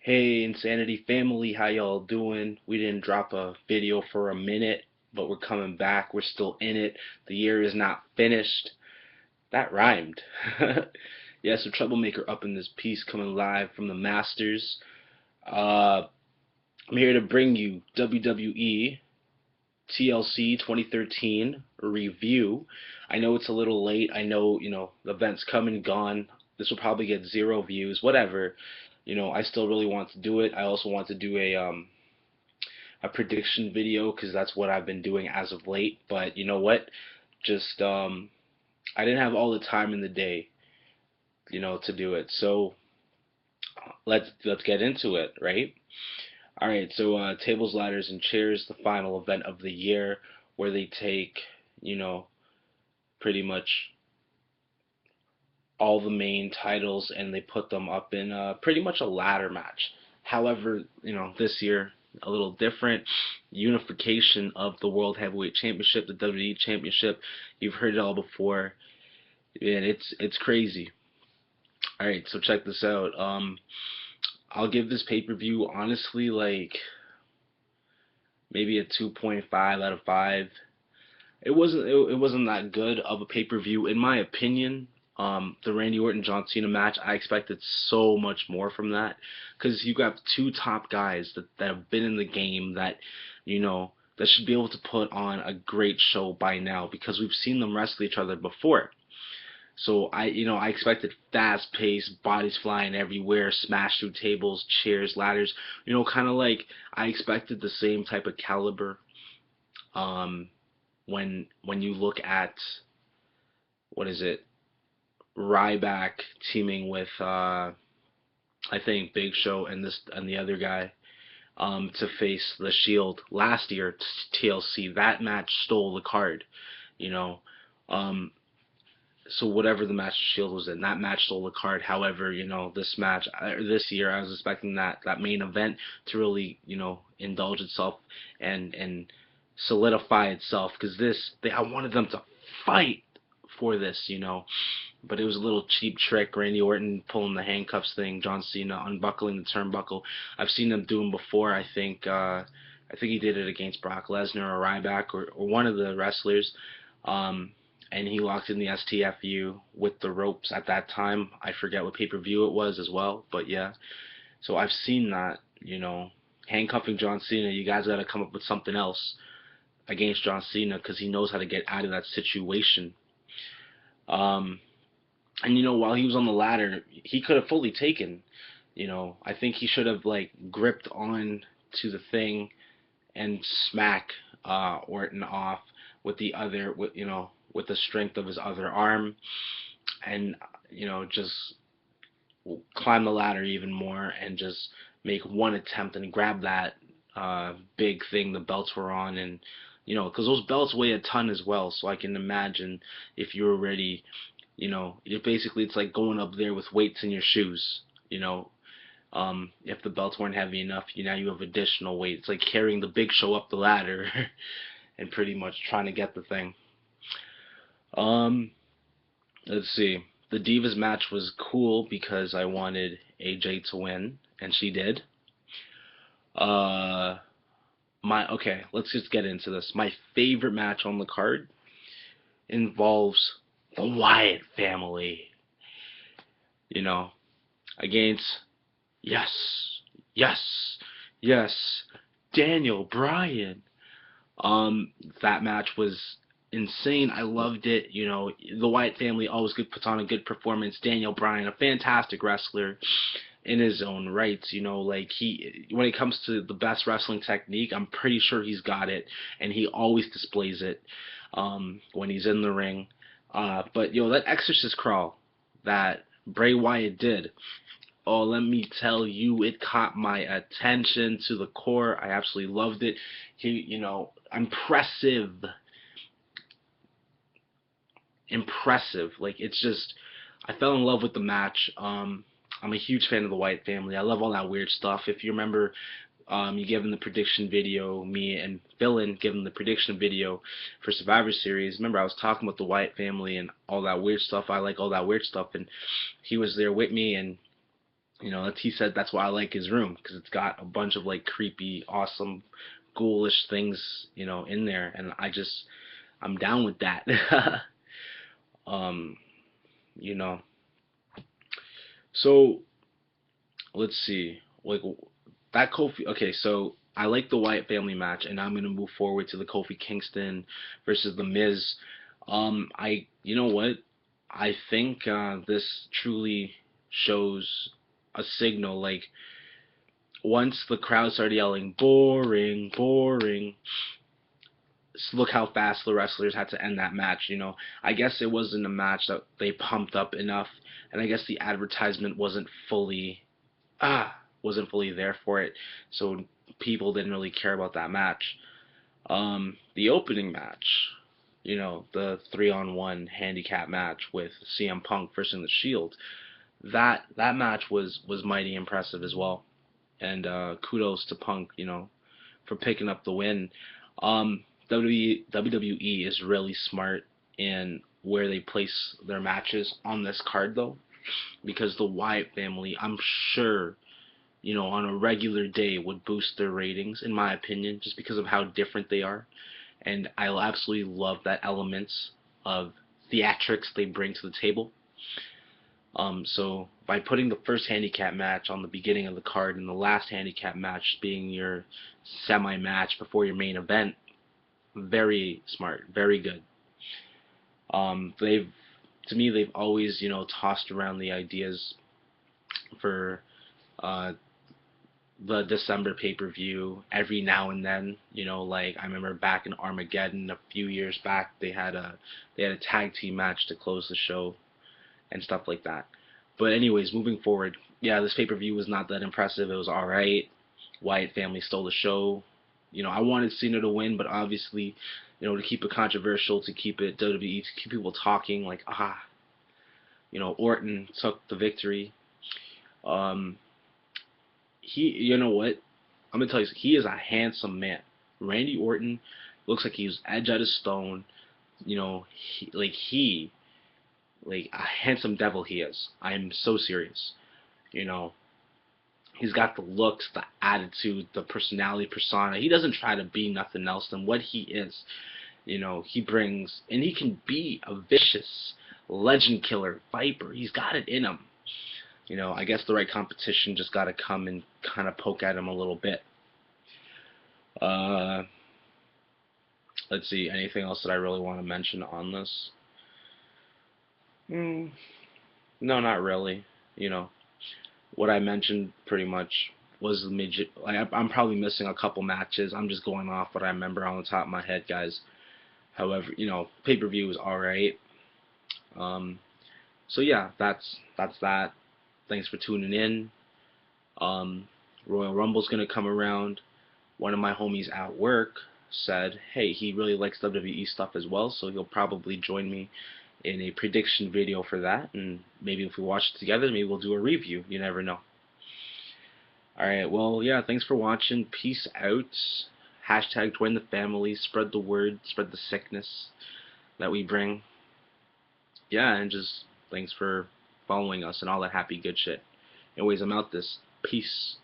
Hey, Insanity family, how y'all doing? We didn't drop a video for a minute, but we're coming back. We're still in it. The year is not finished. That rhymed. Yeah, so Troublemaker up in this piece coming live from the Masters. Uh, I'm here to bring you WWE TLC 2013 review. I know it's a little late. I know, the event's come and gone. This will probably get 0 views, whatever. I still really want to do it. I also want to do a prediction video because that's what I've been doing as of late. But you know what? Just I didn't have all the time in the day, to do it. So let's get into it, right? All right. So tables, ladders, and chairs, the final event of the year, where they take, you know, pretty much all the main titles and they put them up in pretty much a ladder match. However, this year a little different. Unification of the World Heavyweight Championship, the WWE Championship. You've heard it all before, and it's crazy. All right, so check this out. I'll give this pay-per-view honestly like maybe a 2.5 out of 5. It wasn't that good of a pay-per-view in my opinion. The Randy Orton John Cena match, I expected so much more from that because you got two top guys that have been in the game that should be able to put on a great show by now because we've seen them wrestle each other before. So I expected fast paced, bodies flying everywhere, smash through tables, chairs, ladders, kind of like I expected the same type of caliber. Um, when you look at what is it, Ryback teaming with I think Big Show and the other guy to face the Shield last year TLC. That match stole the card, you know. Um, so whatever the match Shield was in, that match stole the card. However, this year, I was expecting that main event to really indulge itself and solidify itself because I wanted them to fight for this. But it was a little cheap trick. Randy Orton pulling the handcuffs thing, John Cena unbuckling the turnbuckle. I've seen them do them before. I think he did it against Brock Lesnar or Ryback or one of the wrestlers. And he locked in the STFU with the ropes at that time. I forget what pay-per-view it was as well, but yeah. So I've seen that. Handcuffing John Cena. You guys got to come up with something else against John Cena because he knows how to get out of that situation. Um, and while he was on the ladder, he could have fully taken. I think he should have like gripped on to the thing and smack Orton off with the other, with the strength of his other arm, and just climb the ladder even more and just make one attempt and grab that big thing the belts were on, and because those belts weigh a ton as well. So I can imagine if you're already, it's like going up there with weights in your shoes. If the belts weren't heavy enough, now you have additional weight. It's like carrying the Big Show up the ladder and pretty much trying to get the thing. Um, let's see. The Divas match was cool because I wanted AJ to win, and she did. Uh, okay, let's just get into this. My favorite match on the card involves the Wyatt family. You know, against yes, yes, yes, Daniel Bryan. That match was insane. I loved it. The Wyatt family always puts on a good performance. Daniel Bryan, a fantastic wrestler in his own rights. Like when it comes to the best wrestling technique, I'm pretty sure he's got it, and he always displays it when he's in the ring. But that Exorcist crawl that Bray Wyatt did. Oh, let me tell you, it caught my attention to the core. I absolutely loved it. Impressive. Impressive. Like, it's just, I fell in love with the match. I'm a huge fan of the Wyatt family. I love all that weird stuff. If you remember, you gave him the prediction video, me and Villain gave him the prediction video for Survivor Series. Remember, I was talking about the Wyatt family and all that weird stuff. I like all that weird stuff, and he was there with me, and You know, he said that's why I like his room, because it's got a bunch of like creepy, awesome, ghoulish things, you know, in there, and I'm down with that. um, you know, so let's see, like that Kofi. Okay, so I like the Wyatt family match, and I'm gonna move forward to the Kofi Kingston versus the Miz. You know what? I think this truly shows a signal. Like once the crowd started yelling "boring, boring," look how fast the wrestlers had to end that match. You know, I guess it wasn't a match that they pumped up enough, and I guess the advertisement wasn't fully there for it, so people didn't really care about that match. The opening match, you know, the 3-on-1 handicap match with CM Punk versus the Shield, that match was mighty impressive as well, and kudos to Punk, you know, for picking up the win. WWE is really smart in where they place their matches on this card though, because the Wyatt family, I'm sure, you know, on a regular day would boost their ratings, in my opinion, just because of how different they are. And I absolutely love that elements of theatrics they bring to the table. So by putting the first handicap match on the beginning of the card and the last handicap match being your semi-match before your main event, very smart, very good. They've to me they've always, you know, tossed around the ideas for uh, the December pay-per-view every now and then. You know, like I remember back in Armageddon a few years back, they had a tag team match to close the show and stuff like that. But anyways, moving forward, yeah, this pay-per-view was not that impressive. It was all right. Wyatt family stole the show. You know, I wanted Cena to win, but obviously, you know, to keep it controversial, to keep it WWE, to keep people talking, like, you know, Orton took the victory. Um, you know what? I'm gonna tell you, he is a handsome man. Randy Orton looks like he's edge out of stone. You know, like a handsome devil he is. I am so serious. You know, he's got the looks, the attitude, the personality, persona. He doesn't try to be nothing else than what he is. You know, he brings, and he can be a vicious legend killer, viper. He's got it in him. You know, I guess the right competition just got to come and kind of poke at him a little bit. Uh, let's see, anything else that I really want to mention on this? Hmm, no, not really. You know, what I mentioned pretty much was the midget. Like, I'm probably missing a couple matches. I'm just going off what I remember on the top of my head, guys. However, you know, pay-per-view was alright. Um, so yeah, that's that. Thanks for tuning in. Um, Royal Rumble's gonna come around. One of my homies at work said, hey, he really likes WWE stuff as well, so he'll probably join me in a prediction video for that, and maybe if we watch it together, maybe we'll do a review. You never know. Alright, well, yeah, thanks for watching. Peace out. Hashtag join the family. Spread the word. Spread the sickness that we bring. Yeah, and just thanks for following us and all that happy good shit. Anyways, I'm out this. Peace.